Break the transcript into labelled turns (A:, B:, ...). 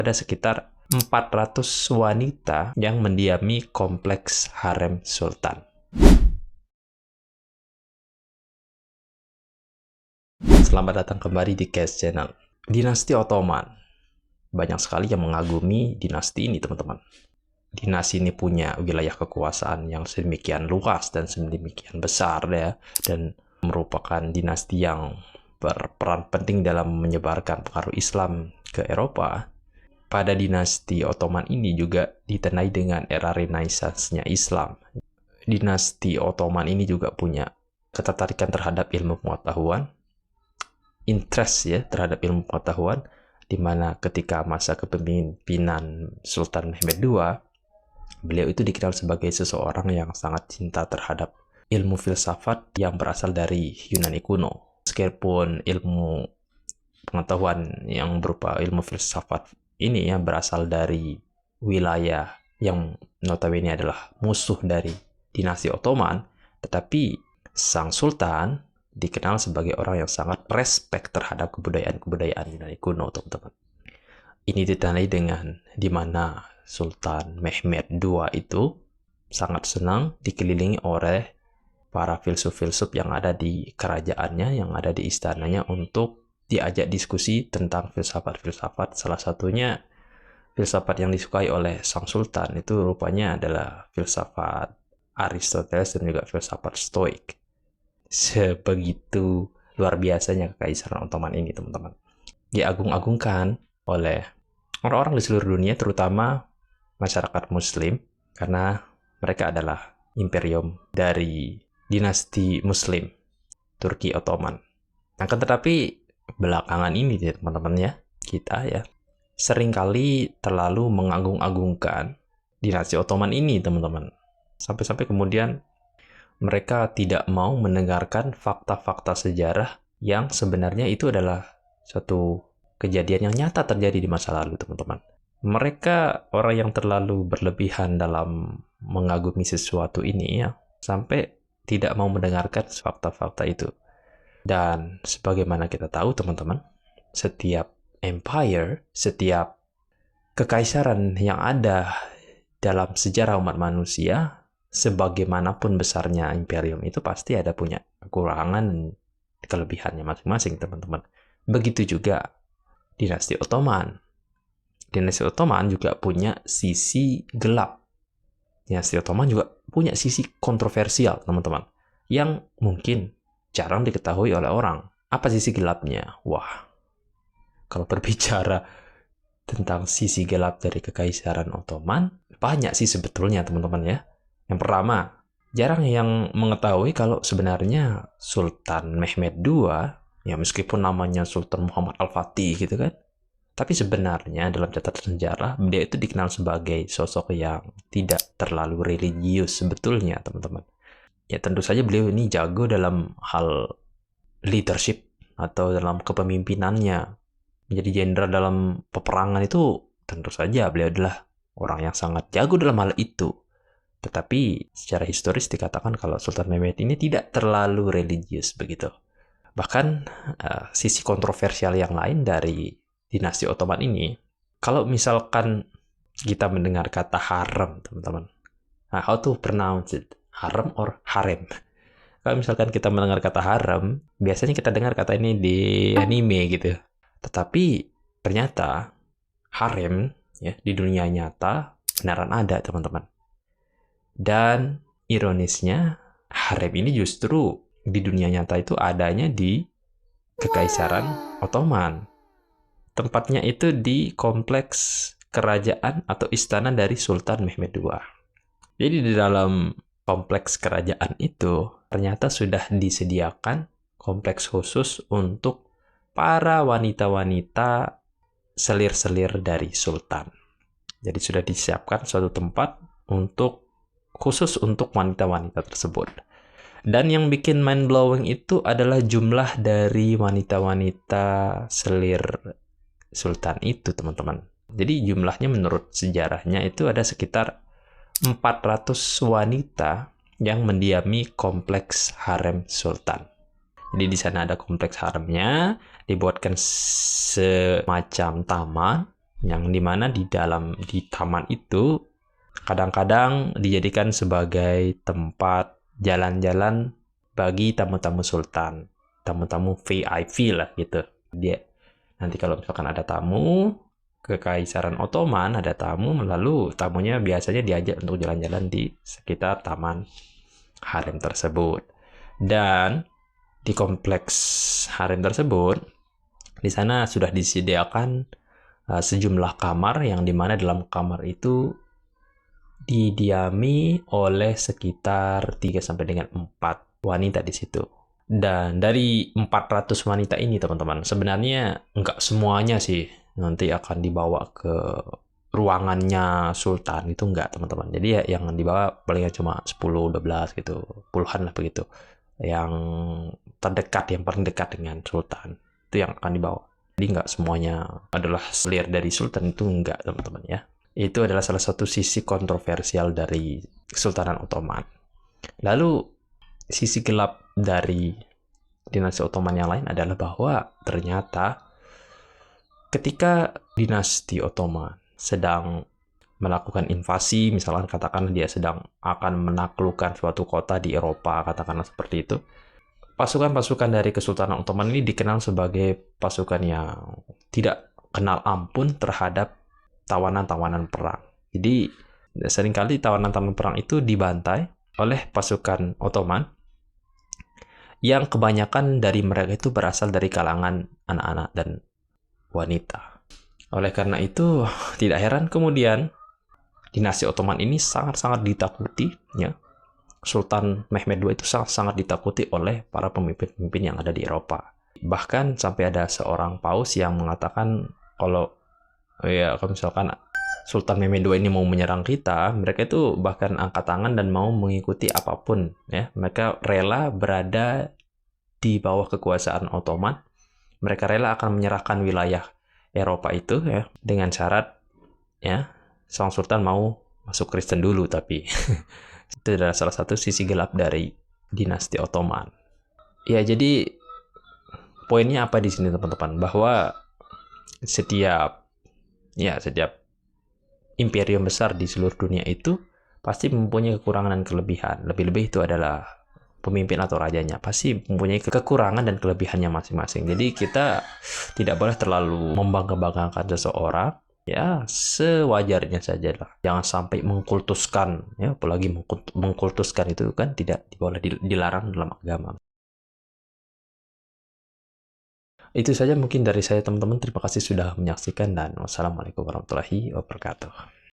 A: Ada sekitar 400 wanita yang mendiami kompleks harem sultan. Selamat datang kembali di Kes Channel. Dinasti Ottoman. Banyak sekali yang mengagumi dinasti ini, teman-teman. Dinasti ini punya wilayah kekuasaan yang sedemikian luas dan sedemikian besar ya, dan merupakan dinasti yang berperan penting dalam menyebarkan pengaruh Islam ke Eropa. Pada dinasti Ottoman ini juga ditandai dengan era Renaissance-nya Islam. Dinasti Ottoman ini juga punya ketertarikan terhadap ilmu pengetahuan, interest ya terhadap ilmu pengetahuan, di mana ketika masa kepemimpinan Sultan Mehmed II, beliau itu dikenal sebagai seseorang yang sangat cinta terhadap ilmu filsafat yang berasal dari Yunani kuno. Meskipun ilmu pengetahuan yang berupa ilmu filsafat ini ya berasal dari wilayah yang notabene adalah musuh dari dinasti Ottoman, tetapi sang sultan dikenal sebagai orang yang sangat respect terhadap kebudayaan Yunani kuno, teman-teman. Ini ditandai dengan di mana Sultan Mehmed II itu sangat senang dikelilingi oleh para filsuf-filsuf yang ada di kerajaannya, yang ada di istananya untuk diajak diskusi tentang filsafat-filsafat. Salah satunya filsafat yang disukai oleh sang sultan itu rupanya adalah filsafat Aristoteles dan juga filsafat Stoik. Sebegitu luar biasanya kekaisaran Ottoman ini, teman-teman. Diagung-agungkan oleh orang-orang di seluruh dunia, terutama masyarakat Muslim, karena mereka adalah imperium dari dinasti Muslim, Turki Ottoman. Akan tetapi belakangan ini ya teman-teman ya, kita ya seringkali terlalu mengagung-agungkan dinasti Ottoman ini, teman-teman. Sampai-sampai kemudian mereka tidak mau mendengarkan fakta-fakta sejarah yang sebenarnya itu adalah suatu kejadian yang nyata terjadi di masa lalu, teman-teman. Mereka orang yang terlalu berlebihan dalam mengagumi sesuatu ini ya, sampai tidak mau mendengarkan fakta-fakta itu. Dan sebagaimana kita tahu, teman-teman, setiap empire, setiap kekaisaran yang ada dalam sejarah umat manusia, sebagaimanapun besarnya imperium itu pasti ada punya kekurangan dan kelebihannya masing-masing, teman-teman. Begitu juga dinasti Ottoman. Dinasti Ottoman juga punya sisi gelap. Dinasti Ottoman juga punya sisi kontroversial, teman-teman, yang mungkin jarang diketahui oleh orang. Apa sisi gelapnya? Wah, kalau berbicara tentang sisi gelap dari kekaisaran Ottoman, banyak sih sebetulnya, teman-teman ya. Yang pertama, jarang yang mengetahui kalau sebenarnya Sultan Mehmed II, ya meskipun namanya Sultan Muhammad Al-Fatih gitu kan, tapi sebenarnya dalam catatan sejarah, dia itu dikenal sebagai sosok yang tidak terlalu religius sebetulnya, teman-teman. Ya tentu saja beliau ini jago dalam hal leadership atau dalam kepemimpinannya. Menjadi jenderal dalam peperangan itu tentu saja beliau adalah orang yang sangat jago dalam hal itu. Tetapi secara historis dikatakan kalau Sultan Mehmed ini tidak terlalu religius begitu. Bahkan sisi kontroversial yang lain dari dinasti Ottoman ini, kalau misalkan kita mendengar kata harem, teman-teman, how to pronounce it? Harem or harem? Kalau misalkan kita mendengar kata harem, biasanya kita dengar kata ini di anime gitu. Tetapi ternyata harem ya di dunia nyata beneran ada, teman-teman. Dan ironisnya, harem ini justru di dunia nyata itu adanya di Kekaisaran Ottoman. Tempatnya itu di kompleks kerajaan atau istana dari Sultan Mehmed II. Jadi di dalam kompleks kerajaan itu ternyata sudah disediakan kompleks khusus untuk para wanita-wanita selir-selir dari Sultan. Jadi sudah disiapkan suatu tempat khusus untuk wanita-wanita tersebut. Dan yang bikin mind-blowing itu adalah jumlah dari wanita-wanita selir Sultan itu, teman-teman. Jadi jumlahnya menurut sejarahnya itu ada sekitar 400 wanita yang mendiami kompleks harem Sultan. Jadi di sana ada kompleks haremnya, dibuatkan semacam taman yang dimana di taman itu kadang-kadang dijadikan sebagai tempat jalan-jalan bagi tamu-tamu sultan, tamu-tamu VIP lah gitu. Dia nanti kalau misalkan ada tamu Kekaisaran Ottoman, ada tamu, lalu tamunya biasanya diajak untuk jalan-jalan di sekitar taman harem tersebut. Dan di kompleks harem tersebut, di sana sudah disediakan sejumlah kamar yang dimana dalam kamar itu didiami oleh sekitar 3 sampai dengan 4 wanita di situ. Dan dari 400 wanita ini, teman-teman, sebenarnya nggak semuanya sih nanti akan dibawa ke ruangannya sultan, itu enggak, teman-teman. Jadi ya yang dibawa palingnya cuma 10, 12 gitu, puluhan lah begitu. Yang terdekat, yang paling dekat dengan sultan, itu yang akan dibawa. Jadi nggak semuanya adalah selir dari sultan, itu enggak, teman-teman ya. Itu adalah salah satu sisi kontroversial dari Kesultanan Ottoman. Lalu sisi gelap dari dinasti Ottoman yang lain adalah bahwa ternyata ketika dinasti Ottoman sedang melakukan invasi, misalkan katakanlah dia sedang akan menaklukkan suatu kota di Eropa, katakanlah seperti itu, pasukan-pasukan dari Kesultanan Ottoman ini dikenal sebagai pasukan yang tidak kenal ampun terhadap tawanan-tawanan perang. Jadi seringkali tawanan-tawanan perang itu dibantai oleh pasukan Ottoman yang kebanyakan dari mereka itu berasal dari kalangan anak-anak dan wanita. Oleh karena itu, tidak heran kemudian dinasti Ottoman ini sangat-sangat ditakuti, ya. Sultan Mehmed II itu sangat-sangat ditakuti oleh para pemimpin-pemimpin yang ada di Eropa. Bahkan sampai ada seorang paus yang mengatakan kalau misalkan Sultan Mehmed II ini mau menyerang kita, mereka itu bahkan angkat tangan dan mau mengikuti apapun, ya. Mereka rela berada di bawah kekuasaan Ottoman. Mereka rela akan menyerahkan wilayah Eropa itu, ya, dengan syarat, ya, sang sultan mau masuk Kristen dulu. Tapi itu adalah salah satu sisi gelap dari dinasti Ottoman. Ya, jadi poinnya apa di sini, teman-teman? Bahwa setiap imperium besar di seluruh dunia itu pasti mempunyai kekurangan dan kelebihan. Lebih-lebih itu adalah pemimpin atau rajanya pasti mempunyai kekurangan dan kelebihannya masing-masing. Jadi kita tidak boleh terlalu membangga-banggakan seseorang, ya sewajarnya saja lah. Jangan sampai mengkultuskan, ya, apalagi mengkultuskan itu kan tidak boleh, dilarang dalam agama. Itu saja mungkin dari saya, teman-teman. Terima kasih sudah menyaksikan dan wassalamualaikum warahmatullahi wabarakatuh.